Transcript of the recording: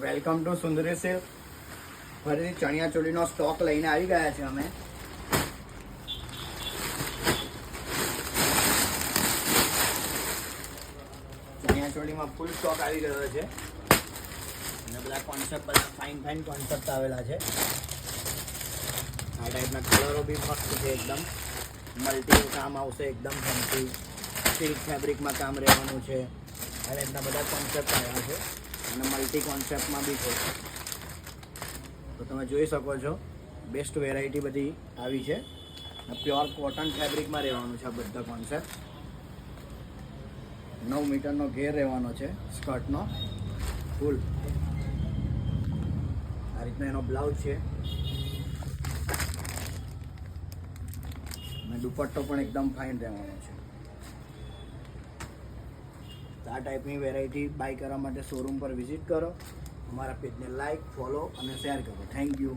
Welcome to Sundari silk. ફરીથી ચણિયા ચોળીનો stock લઈને આવી ગયા છે અમે. ચણિયા ચોળીમાં ફૂલ સ્ટોક આવી ગયો છે અને બધા કોન્સેપ્ટ, બધા ફાઇન કોન્સેપ્ટ આવેલા છે. આ ટાઈપના કલરો બી મસ્ત છે, એકદમ મલ્ટીનું કામ આવશે, એકદમ ફેન્સી સિલ્ક ફેબ્રિકમાં કામ રહેવાનું છે. આ રીતના બધા કોન્સેપ્ટ આવ્યા છે અને મલ્ટી કોન્સેપ્ટમાં બી છે. તો તમે જોઈ શકો છો, બેસ્ટ વેરાયટી બધી આવી છે. પ્યોર કોટન ફેબ્રિકમાં રહેવાનું છે આ બધા કોન્સેપ્ટ. 9 મીટરનો ઘેર રહેવાનો છે સ્કર્ટનો ફૂલ. આ રીતના એનો બ્લાઉઝ છે અને દુપટ્ટો પણ એકદમ ફાઇન રહેવાનો છે. આ ટાઈપની વેરાયટી બાય કરવા માટે શોરૂમ પર વિઝિટ કરો. અમારા પેજને લાઈક, ફોલો અને શેર કરો. Thank you.